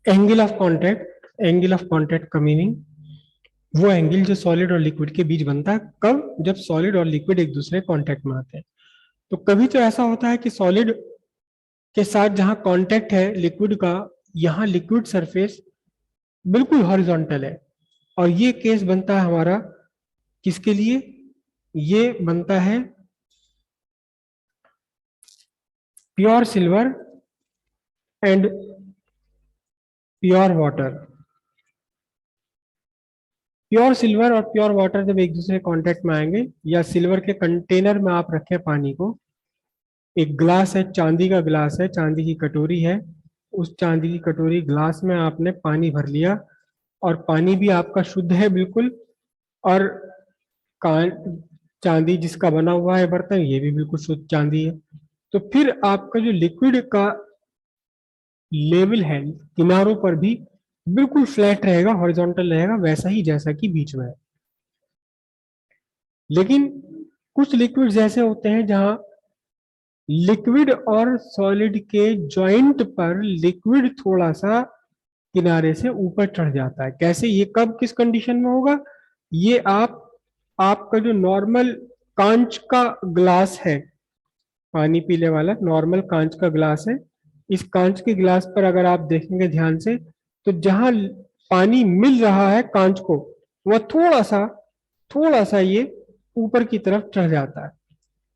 Angle of contact का meaning वो angle जो सॉलिड और लिक्विड के बीच बनता है, कब? जब सॉलिड और लिक्विड एक दूसरे कांटेक्ट में आते हैं। तो कभी तो ऐसा होता है कि सॉलिड के साथ जहां कांटेक्ट है लिक्विड का, यहाँ लिक्विड सरफेस बिल्कुल हॉरिजॉन्टल है। और ये केस बनता है हमारा किसके लिए? ये बनता है pure silver and pure water. Pure silver और प्योर वाटर जब एक दूसरे कांटेक्ट में आएंगे, या सिल्वर के कंटेनर में आप रखें पानी को, एक ग्लास है, चांदी का ग्लास है, चांदी की कटोरी है, उस चांदी की कटोरी ग्लास में आपने पानी भर लिया, और पानी भी आपका शुद्ध है बिल्कुल, और कां चांदी जिसका बना हुआ है बर्तन, ये भी बिल्कुल शुद्ध चांदी है। तो फिर आपका जो लिक्विड का लेवल है किनारों पर भी बिल्कुल फ्लैट रहेगा, हॉरिजॉन्टल रहेगा, वैसा ही जैसा कि बीच में है। लेकिन कुछ लिक्विड ऐसे होते हैं जहां लिक्विड और सॉलिड के जॉइंट पर लिक्विड थोड़ा सा किनारे से ऊपर चढ़ जाता है। कैसे? ये कब किस कंडीशन में होगा? ये आपका जो नॉर्मल कांच का ग्लास है, पानी पीने वाला नॉर्मल कांच का ग्लास है, इस कांच के ग्लास पर अगर आप देखेंगे ध्यान से, तो जहां पानी मिल रहा है कांच को, वह थोड़ा सा ये ऊपर की तरफ चढ़ जाता है,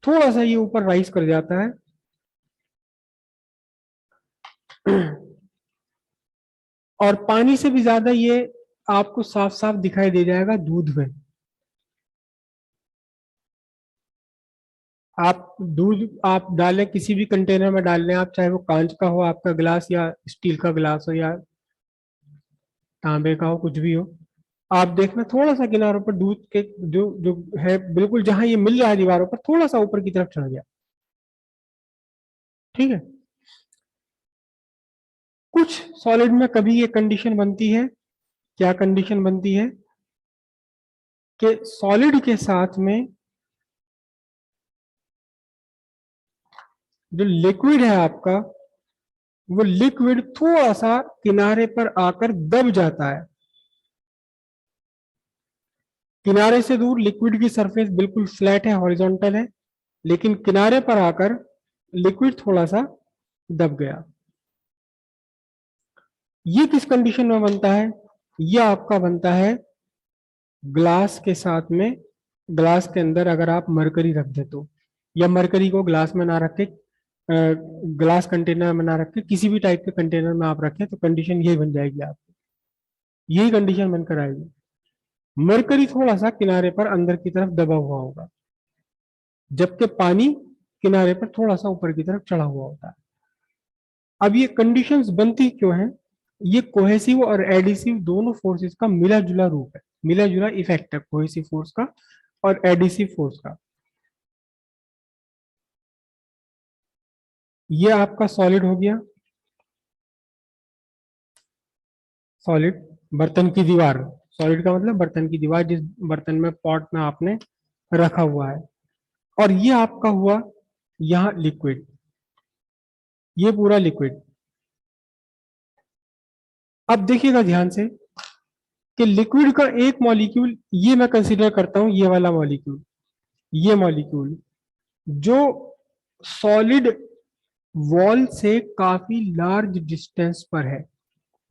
थोड़ा सा ये ऊपर राइज कर जाता है। और पानी से भी ज्यादा ये आपको साफ साफ दिखाई दे जाएगा दूध में। आप दूध आप डालें, किसी भी कंटेनर में डाल लें आप, चाहे वो कांच का हो आपका ग्लास, या स्टील का ग्लास हो, या तांबे का हो, कुछ भी हो, आप देखना थोड़ा सा किनारों पर दूध के जो जो है, बिल्कुल जहां ये मिल रहा है दीवारों पर, थोड़ा सा ऊपर की तरफ चढ़ गया। ठीक है। कुछ सॉलिड में कभी ये कंडीशन बनती है, क्या कंडीशन बनती है? कि सॉलिड के साथ में जो लिक्विड है आपका, वो लिक्विड थोड़ा सा किनारे पर आकर दब जाता है। किनारे से दूर लिक्विड की सरफेस बिल्कुल फ्लैट है, हॉरिजॉन्टल है, लेकिन किनारे पर आकर लिक्विड थोड़ा सा दब गया। ये किस कंडीशन में बनता है? ये आपका बनता है ग्लास के साथ में, ग्लास के अंदर अगर आप मरकरी रख दे तो, या मरकरी को ग्लास में ना रखे, ग्लास कंटेनर में ना रखे, किसी भी टाइप के कंटेनर में आप रखें, तो कंडीशन यही बन जाएगी आपकी, यही कंडीशन बनकर आएगी। मरकरी थोड़ा सा किनारे पर अंदर की तरफ दबा हुआ होगा, जबकि पानी किनारे पर थोड़ा सा ऊपर की तरफ चढ़ा हुआ होता है। अब ये कंडीशंस बनती क्यों हैं? ये कोहेसिव और एडिसिव दोनों फोर्सेस का मिला जुला रूप है, मिला जुला इफेक्ट है कोहेसिव फोर्स का और एडिसिव फोर्स का। ये आपका सॉलिड हो गया, सॉलिड बर्तन की दीवार। सॉलिड का मतलब बर्तन की दीवार, जिस बर्तन में पॉट में आपने रखा हुआ है। और ये आपका हुआ यहाँ लिक्विड, ये पूरा लिक्विड। अब देखिएगा ध्यान से कि लिक्विड का एक मॉलिक्यूल, ये मैं कंसीडर करता हूं, ये वाला मॉलिक्यूल, ये मॉलिक्यूल जो सॉलिड वॉल से काफी लार्ज डिस्टेंस पर है,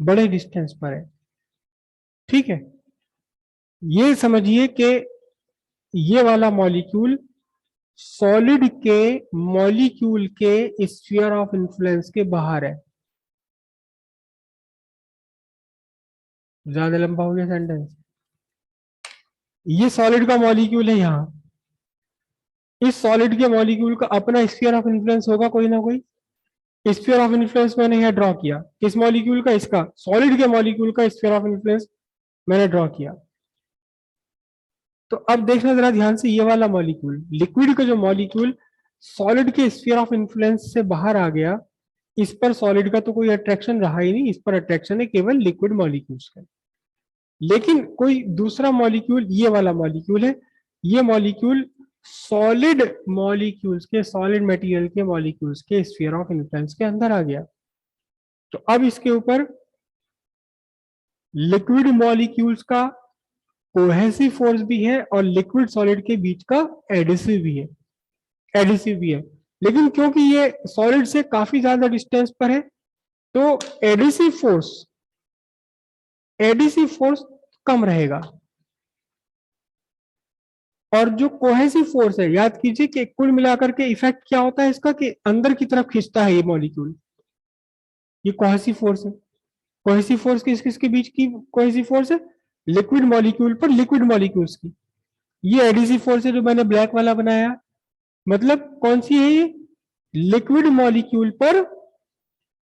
बड़े डिस्टेंस पर है। ठीक है। ये समझिए कि ये वाला मॉलिक्यूल सॉलिड के मॉलिक्यूल के स्फीयर ऑफ इन्फ्लुएंस के बाहर है। ज्यादा लंबा हो गया सेंटेंस। ये सॉलिड का मॉलिक्यूल है यहाँ, इस सॉलिड के मॉलिक्यूल का अपना स्फीयर ऑफ इन्फ्लुएंस होगा कोई ना कोई। स्फीयर ऑफ इन्फ्लुएंस मैंने यहाँ ड्रॉ किया, किस मॉलिक्यूल का? इसका, सॉलिड के मॉलिक्यूल का स्फीयर ऑफ इन्फ्लुएंस मैंने ड्रॉ किया। तो अब देखना जरा ध्यान से, ये वाला मॉलिक्यूल, लिक्विड का जो मॉलिक्यूल सॉलिड के स्फीयर ऑफ इन्फ्लुएंस से बाहर आ गया, इस पर सॉलिड का तो कोई अट्रैक्शन रहा ही नहीं, इस पर अट्रैक्शन है केवल लिक्विड मॉलिक्यूल्स का। लेकिन कोई दूसरा मॉलिक्यूल, ये वाला मॉलिक्यूल है, ये मॉलिक्यूल सॉलिड मॉलिक्यूल्स के, सॉलिड मटेरियल के मॉलिक्यूल्स के स्फीयर ऑफ इन्फ्लुएंस के अंदर आ गया। तो अब इसके ऊपर लिक्विड मॉलिक्यूल्स का कोहेसिव फोर्स भी है और लिक्विड सॉलिड के बीच का एडिसिव भी है, एडिसिव भी है। लेकिन क्योंकि ये सॉलिड से काफी ज्यादा डिस्टेंस पर है तो एडिसिव फोर्स कम रहेगा। और जो कोहेसिव फोर्स है, याद कीजिए कि कुल मिलाकर के इफेक्ट क्या होता है इसका, कि अंदर की तरफ खींचता है ये मॉलिक्यूल, ये कोहेसिव फोर्स है। कोहेसिव फोर्स किस किसके बीच की कोहेसिव फोर्स है? लिक्विड मॉलिक्यूल पर लिक्विड मॉलिक्यूल्स की। ये एडिसिव फोर्स है जो मैंने ब्लैक वाला बनाया, मतलब कौन सी है ये? लिक्विड मॉलिक्यूल पर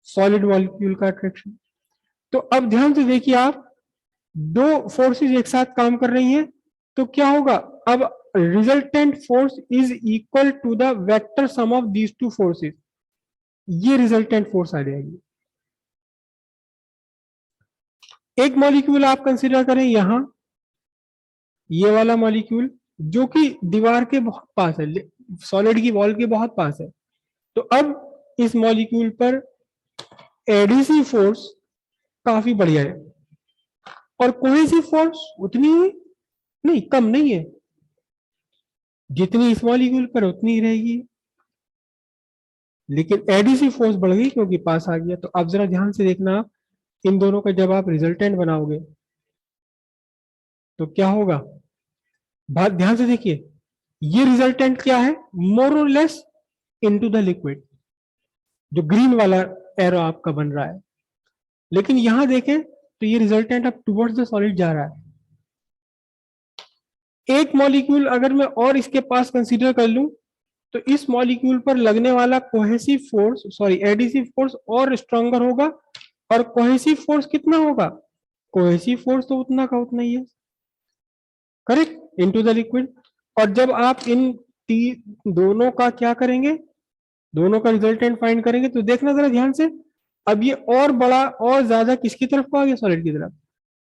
सॉलिड मॉलिक्यूल का अट्रैक्शन। तो अब ध्यान से देखिए आप, दो फोर्सेस एक साथ काम कर रही हैं तो क्या होगा? अब resultant force is equal to the vector sum of these two forces, ये रिजल्टेंट फोर्स आ जाएगी। एक मॉलिक्यूल आप कंसीडर करें यहां, ये वाला मॉलिक्यूल जो कि दीवार के बहुत पास है, सॉलिड की वॉल के बहुत पास है। तो अब इस मॉलिक्यूल पर एडिसिव फोर्स काफी बढ़िया है और कोहेसिव फोर्स उतनी ही नहीं, कम नहीं है, जितनी इस मॉलिक्यूल पर उतनी ही रहेगी। लेकिन एडिसिव फोर्स बढ़ गई क्योंकि पास आ गया। तो अब जरा ध्यान से देखना, इन दोनों का जब आप रिजल्टेंट बनाओगे तो क्या होगा? बात ध्यान से देखिए, ये रिजल्टेंट क्या है? मोर और लेस इनटू द लिक्विड, जो ग्रीन वाला एरो आपका बन रहा है। लेकिन यहां देखें तो ये रिजल्टेंट अब टुवर्ड्स द सॉलिड जा रहा है। एक मॉलिक्यूल अगर मैं और इसके पास कंसीडर कर लूं तो इस मॉलिक्यूल पर लगने वाला cohesive force, sorry adhesive force और स्ट्रॉन्गर होगा। और कोहेसिव फोर्स कितना होगा? कोहेसिव फोर्स तो उतना का उतना ही है, करेक्ट, इनटू द लिक्विड। और जब आप इन दोनों का क्या करेंगे, दोनों का रिजल्टेंट फाइंड करेंगे तो देखना जरा ध्यान से, अब ये और बड़ा और ज्यादा किसकी तरफ को आ गया? सॉलिड की तरफ।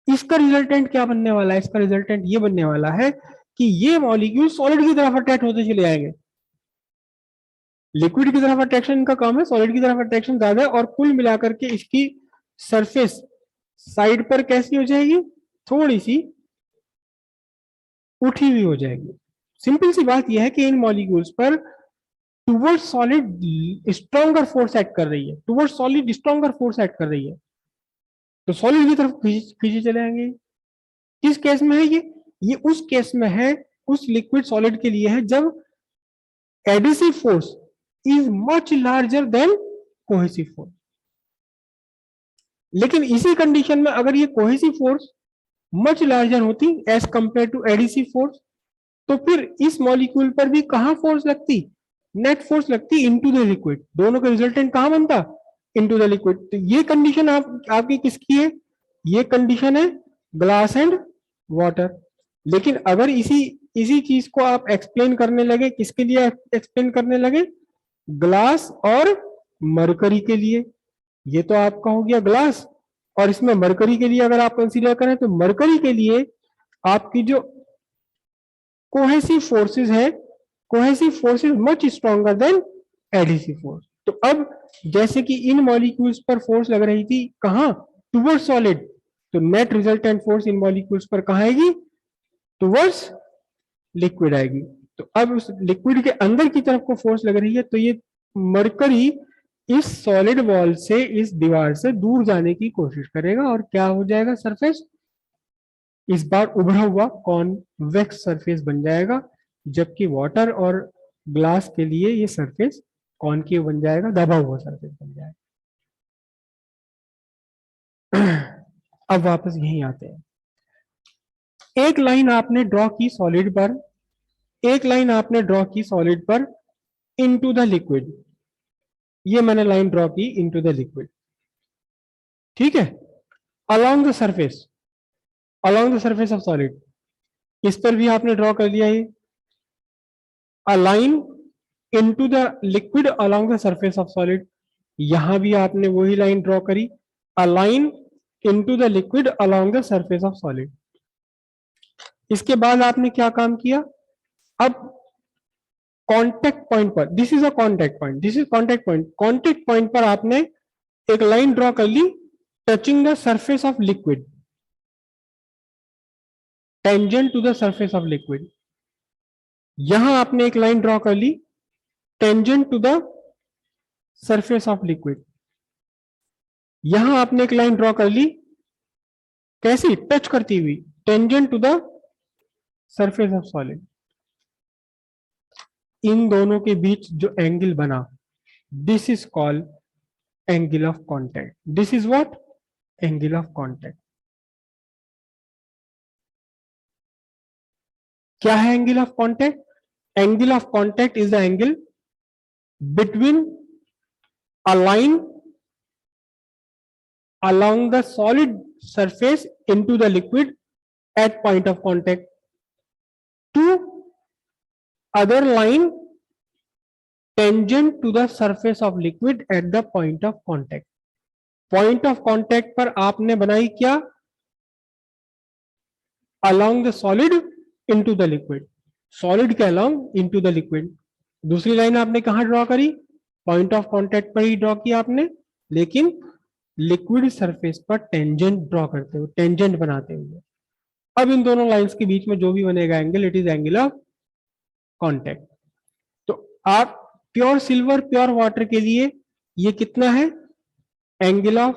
इसका रिजल्टेंट क्या बनने वाला है? इसका रिजल्टेंट ये बनने वाला है कि ये मॉलिक्यूल सॉलिड की तरफ अट्रैक्ट होते चले आएंगे। लिक्विड की तरफ अट्रैक्शन का कम है, सॉलिड की तरफ अट्रैक्शन ज्यादा है, और कुल मिलाकर के इसकी सरफेस साइड पर कैसी हो जाएगी? थोड़ी सी उठी हुई हो जाएगी। सिंपल सी बात यह है कि इन मॉलिक्यूल्स पर toward solid stronger force act कर रही है, toward solid stronger force act कर रही है, तो सॉलिड की तरफ खींचे चले आएंगे। किस केस में है ये उस केस में है, उस लिक्विड सॉलिड के लिए है जब adhesive force is much larger than cohesive force. लेकिन इसी कंडीशन में अगर ये कोहेसिव फोर्स मच लार्जर होती as compare to adhesive force, तो फिर इस मॉलिक्यूल पर भी कहां फोर्स लगती? नेट फोर्स लगती इनटू द लिक्विड। दोनों का रिजल्टेंट कहां बनता? Into the liquid. तो ये कंडीशन आपकी किसकी है? ये कंडीशन है ग्लास एंड वाटर। लेकिन अगर इसी इसी चीज को आप एक्सप्लेन करने लगे, किसके लिए एक्सप्लेन करने लगे? ग्लास और मरकरी के लिए। ये तो आपका हो गया ग्लास, और इसमें मरकरी के लिए अगर आप कंसीडर करें तो मरकरी के लिए आपकी जो कोहेसिव फोर्सेस है, cohesive forces much stronger than adhesive force. तो अब जैसे कि इन मॉलिक्यूल्स पर फोर्स लग रही थी कहां? टुवर्ड सॉलिड, तो net resultant force in molecules पर कहां आएगी? टुवर्ड्स लिक्विड आएगी। तो अब उस लिक्विड के अंदर की तरफ को फोर्स लग रही है, तो ये मरकरी इस सॉलिड वॉल से, इस दीवार से दूर जाने की कोशिश करेगा और क्या हो जाएगा? सरफेस इस बार उभरा हुआ कॉन्वेक्स सरफेस बन जाएगा, जबकि वाटर और ग्लास के लिए ये सरफेस कॉनकेव बन जाएगा, दबा हुआ सरफेस बन जाएगा। अब वापस यहीं आते हैं। एक लाइन आपने ड्रॉ की सॉलिड पर, एक लाइन आपने ड्रॉ की सॉलिड पर इनटू द लिक्विड, ये मैंने लाइन ड्रॉ की इनटू द लिक्विड, ठीक है, along the surface, along the surface of solid. इस पर भी आपने ड्रॉ कर लिया ये a line into the liquid along the surface of solid. यहां भी आपने वही लाइन ड्रॉ करी, a line into the liquid along the surface of solid. इसके बाद आपने क्या काम किया? अब कांटेक्ट पॉइंट पर, this is a contact point, this is contact point, contact point पर आपने एक लाइन ड्रॉ कर ली touching the surface of liquid. Tangent to the surface of liquid. यहां आपने एक लाइन ड्रॉ कर ली tangent to the surface of liquid. यहां आपने एक लाइन ड्रॉ कर ली कैसी, टच करती हुई, tangent to the surface of solid. इन दोनों के बीच जो एंगल बना, this is called angle of contact. This is what, angle of contact. क्या है angle of contact? Angle of contact is the angle between a line along the solid surface into the liquid at point of contact to other line tangent to the surface of liquid at the point of contact। point of contact पर आपने बनाई क्या, along the solid into the liquid, solid के along into the liquid। दूसरी line आपने कहां draw करी, point of contact पर ही ड्रॉ किया आपने, लेकिन लिक्विड सरफेस पर टेंजेंट ड्रॉ करते हुए, टेंजेंट बनाते हुए। अब इन दोनों लाइंस के बीच में जो भी बनेगा angle, it is angle of contact. तो आप प्योर सिल्वर, प्योर वाटर के लिए ये कितना है, angle of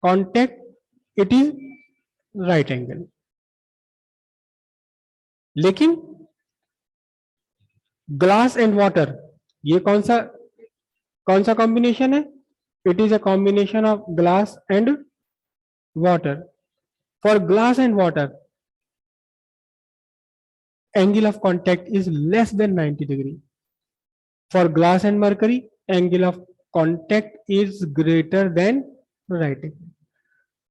contact, it is right angle. लेकिन ग्लास एंड वाटर, ये कौन सा कॉम्बिनेशन है, it is a combination of glass and water। For glass and water, angle of contact is less than 90 degree। For glass and mercury, angle of contact is greater than right angle।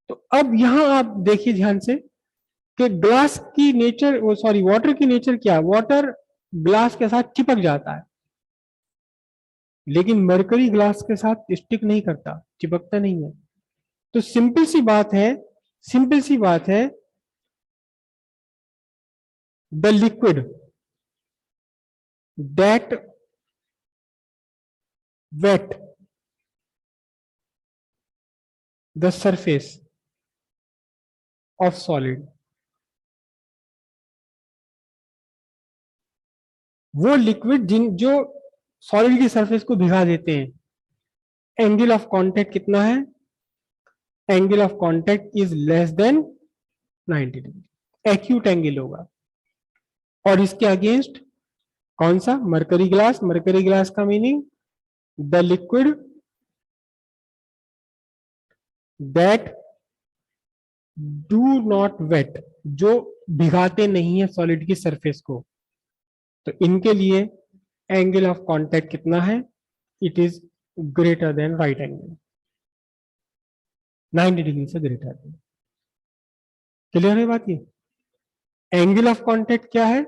तो अब यहां आप देखिए ध्यान से कि glass की nature, sorry water की नेचर क्या, वाटर ग्लास के साथ चिपक जाता है, लेकिन मरकरी ग्लास के साथ स्टिक नहीं करता, चिपकता नहीं है। तो सिंपल सी बात है, सिंपल सी बात है, the liquid that wet the surface of solid, वो लिक्विड जो सॉलिड की सरफेस को भिगा देते हैं, एंगल ऑफ कांटेक्ट कितना है, angle of contact is less than 90 degree, acute angle होगा। और इसके अगेंस्ट कौन सा, मरकरी ग्लास। मरकरी ग्लास का meaning the liquid that do not wet, जो भिगाते नहीं है सॉलिड की सरफेस को। तो इनके लिए एंगल ऑफ कांटेक्ट कितना है, it is greater than right angle, 90 degree से ग्रेटर है। क्लियर है बात ये? एंगल ऑफ कांटेक्ट क्या है,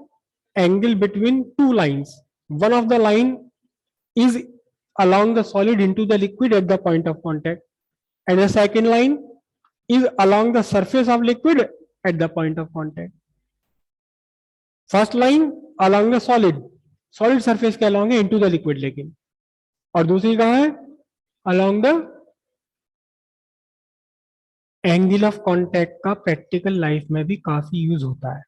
angle between two lines, one of the line is along the solid into the liquid at the point of contact, and the second line is along the surface of liquid at the point of contact। first line along the solid surface के along है into the liquid, लेकिन और दूसरी कहां है, along the angle of contact का practical life में भी काफी यूज होता है।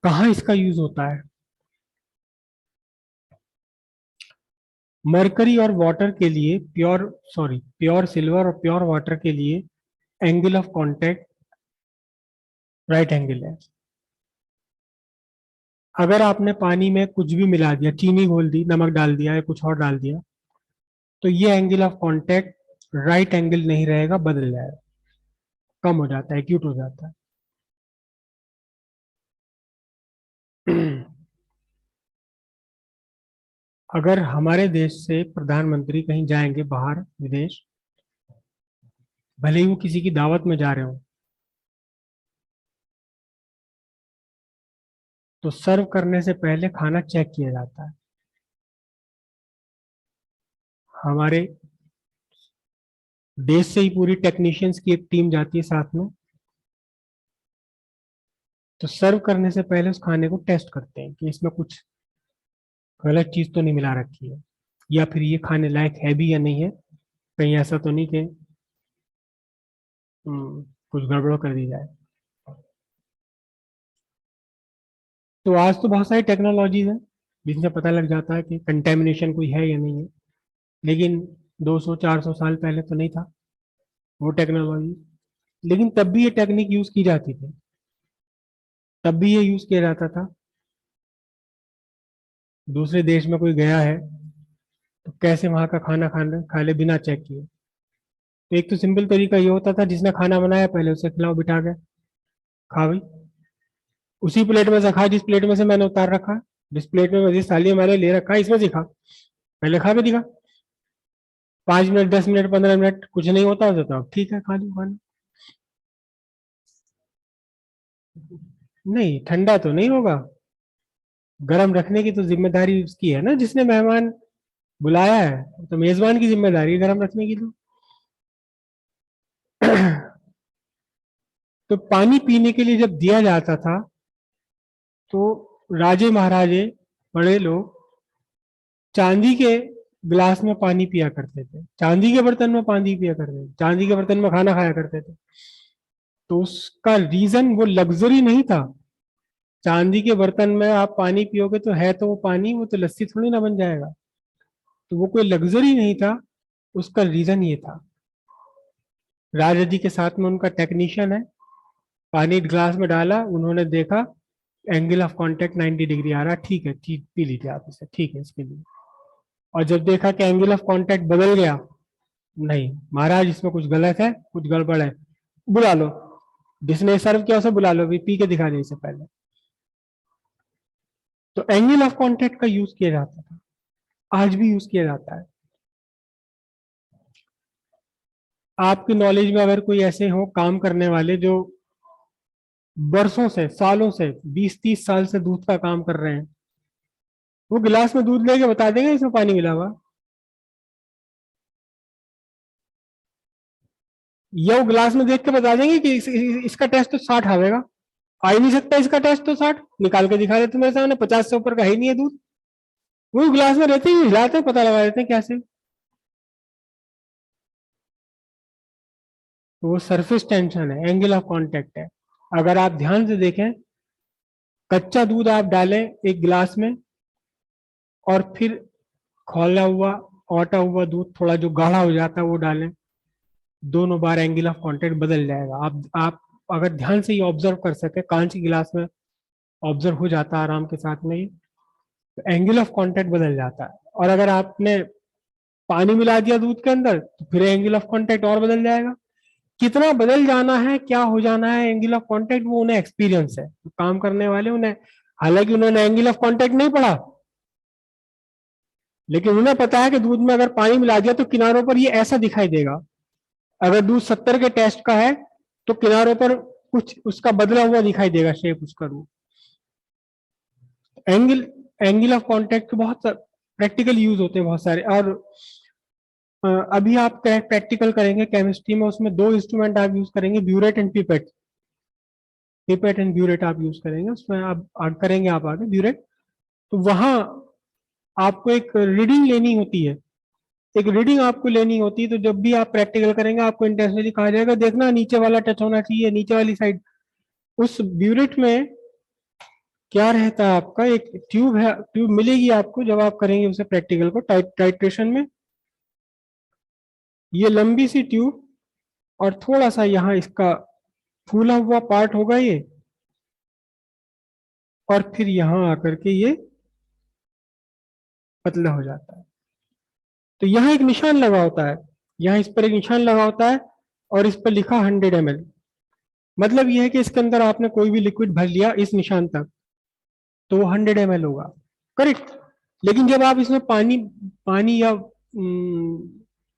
कहां इसका यूज होता है, मरकरी और वाटर के लिए, प्योर सिल्वर और प्योर वाटर के लिए angle of contact right angle है। अगर आपने पानी में कुछ भी मिला दिया, चीनी घोल दी, नमक डाल दिया या कुछ और डाल दिया, तो ये angle of contact right angle नहीं रहेगा, बदल जाएगा, कम हो जाता है, एक्यूट हो जाता है। अगर हमारे देश से प्रधानमंत्री कहीं जाएंगे बाहर विदेश, भले ही वो किसी की दावत में जा रहे हो, तो सर्व करने से पहले खाना चेक किया जाता है। हमारे देश से ही पूरी टेक्नीशियंस की एक टीम जाती है साथ में, तो सर्व करने से पहले उस खाने को टेस्ट करते हैं कि इसमें कुछ गलत चीज तो नहीं मिला रखी है, या फिर ये खाने लायक है भी या नहीं है, कहीं ऐसा तो नहीं कि कुछ गड़बड़ कर दी जाए। तो आज तो बहुत सारी टेक्नोलॉजीज हैं जिनसे पता लग जाता है कि कंटेमिनेशन कोई है या नहीं है, लेकिन 200-400 साल पहले तो नहीं था वो टेक्नोलॉजी। लेकिन तब भी ये टेक्निक यूज की जाती थी, तब भी ये यूज किया जाता था। दूसरे देश में कोई गया है तो कैसे वहां का खाना खाना खा ले बिना चेक किए। तो एक तो सिंपल तरीका ये होता था, जिसने खाना बनाया पहले उसे खिलाओ बिठा के, खा भाई, उसी प्लेट में से खा जिस प्लेट में से मैंने उतार रखा है, जिस प्लेट में जिस थाली में मैंने ले रखा है इसमें से खा, पहले खा के दिखा। 5 मिनट, 10 मिनट, 15 मिनट कुछ नहीं होता होता तो ठीक है खा लो खाना। नहीं, ठंडा तो नहीं होगा, गर्म रखने की तो जिम्मेदारी उसकी है ना, जिसने मेहमान बुलाया है, तो मेजबान की जिम्मेदारी है गर्म रखने की तो। तो पानी पीने के लिए जब दिया जाता था तो राजे महाराजे बड़े लोग चांदी के गिलास में पानी पिया करते थे, चांदी के बर्तन में पानी पिया करते थे, चांदी के बर्तन में खाना खाया करते थे। तो उसका रीजन वो लग्जरी नहीं था। चांदी के बर्तन में आप पानी पियोगे तो है तो वो पानी, वो तो लस्सी थोड़ी ना बन जाएगा। तो वो कोई लग्जरी नहीं था, उसका रीजन ये था। राजा जी के साथ में उनका टेक्नीशियन है, पानी ग्लास में डाला, उन्होंने देखा एंगल ऑफ कांटेक्ट 90 डिग्री आ रहा, ठीक है ठीक पी लीजिए आप इसे, ठीक है इसके लिए। और जब देखा कि एंगल ऑफ कांटेक्ट बदल गया, नहीं महाराज इसमें कुछ गलत है, कुछ गड़बड़ है, बुला लो, जिसने सर्व किया उसे बुला लो, भी पी के दिखा दे इसे पहले। तो एंगल ऑफ कांटेक्ट का यूज किया जाता था, आज भी यूज किया जाता है। आपकी नॉलेज में अगर कोई ऐसे हो काम करने वाले जो बरसों से, सालों से, 20-30 साल से दूध का काम कर रहे हैं, वो गिलास में दूध लेके बता देंगे इसमें पानी मिला हुआ, या वो गिलास में देख के बता देंगे कि इसका टेस्ट तो 60 आवेगा। आ ही नहीं सकता इसका टेस्ट तो 60, निकाल के दिखा देते मेरे सामने, 50 से ऊपर का ही नहीं है दूध। वो गिलास में रहते ही हिलाते हैं, पता लगा देते हैं कैसे। तो वो सरफेस टेंशन है, एंगल ऑफ कांटेक्ट है। अगर आप ध्यान से देखें, कच्चा दूध आप डालें एक गिलास में और फिर खौला हुआ औटा हुआ दूध थोड़ा जो गाढ़ा हो जाता है वो डालें, दोनों बार एंगल ऑफ कांटेक्ट बदल जाएगा। आप अगर ध्यान से ये ऑब्जर्व कर सके, कांच की गिलास में ऑब्जर्व हो जाता है आराम के साथ में, तो एंगल ऑफ कांटेक्ट बदल जाता है। और अगर आपने पानी मिला दिया दूध के अंदर तो फिर एंगल ऑफ कांटेक्ट और बदल जाएगा। कितना बदल जाना है, क्या हो जाना है एंगल ऑफ कांटेक्ट, वो उन्हें एक्सपीरियंस है, काम करने वाले उन्हें, हालांकि उन्होंने एंगल ऑफ कांटेक्ट नहीं पढ़ा, लेकिन उन्हें पता है कि दूध में अगर पानी मिला दिया तो किनारों पर ये ऐसा दिखाई देगा। अगर दूध 70 के टेस्ट का है तो किनारों पर कुछ उसका बदला हुआ दिखाई देगा, शेप उसका रूप। एंगल एंगल ऑफ कांटेक्ट के बहुत प्रैक्टिकल यूज होते हैं बहुत सारे। और अभी आप प्रैक्टिकल करेंगे केमिस्ट्री में, उसमें दो इंस्ट्रूमेंट आप यूज करेंगे, burette and pipette. Pipette and burette आप यूज करेंगे, उसमें आप करेंगे आप आगे ब्यूरेट। तो वहां आपको एक रीडिंग लेनी होती है, एक रीडिंग आपको लेनी होती है। तो जब भी आप प्रैक्टिकल करेंगे आपको इंटेंशनली कहा जाएगा देखना नीचे वाला टच होना चाहिए, नीचे वाली साइड। उस ब्यूरेट में क्या रहता है, आपका एक ट्यूब है, ट्यूब मिलेगी आपको जब आप करेंगे उसे प्रैक्टिकल को टाइट्रेशन में। ये लंबी सी ट्यूब और थोड़ा सा यहाँ इसका फूला हुआ पार्ट होगा ये, और फिर यहाँ आकर के ये पतला हो जाता है। तो यहाँ एक निशान लगा होता है, यहाँ इस पर एक निशान लगा होता है और इस पर लिखा 100 ml। मतलब यह है कि इसके अंदर आपने कोई भी लिक्विड भर लिया इस निशान तक तो वो 100 ml होगा, करेक्ट। लेकिन जब आप इसमें पानी पानी या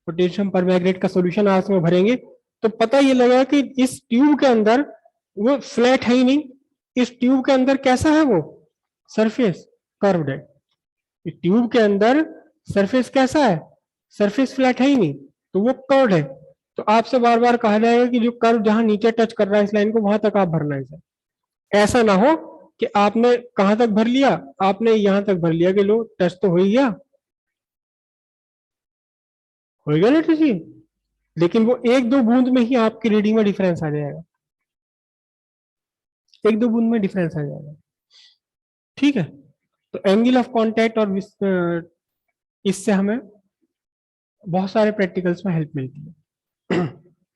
पोटेशियम परमैंगनेट का सोल्यूशन आप इसमें भरेंगे तो पता ये लगेगा कि इस ट्यूब के अंदर वो फ्लैट है ही नहीं। इस ट्यूब के अंदर कैसा है, वो सरफेस कर्व्ड है। इस ट्यूब के अंदर सरफेस कैसा है, सरफेस फ्लैट है ही नहीं, तो वो कर्व्ड है। तो आपसे बार बार कहा जाएगा कि जो कर्व जहां नीचे टच कर रहा है इस लाइन को वहां तक आप भरना है इसे। ऐसा ना हो कि आपने कहां तक भर लिया, आपने यहां तक भर लिया कि लो टच तो हो ही गया, हो गया ना, ठीक। लेकिन वो एक दो बूंद में ही आपकी रीडिंग में डिफरेंस आ जाएगा, एक दो बूंद में डिफरेंस आ जाएगा। ठीक है, तो एंगल ऑफ कांटेक्ट और इससे हमें बहुत सारे प्रैक्टिकल्स में हेल्प मिलती है।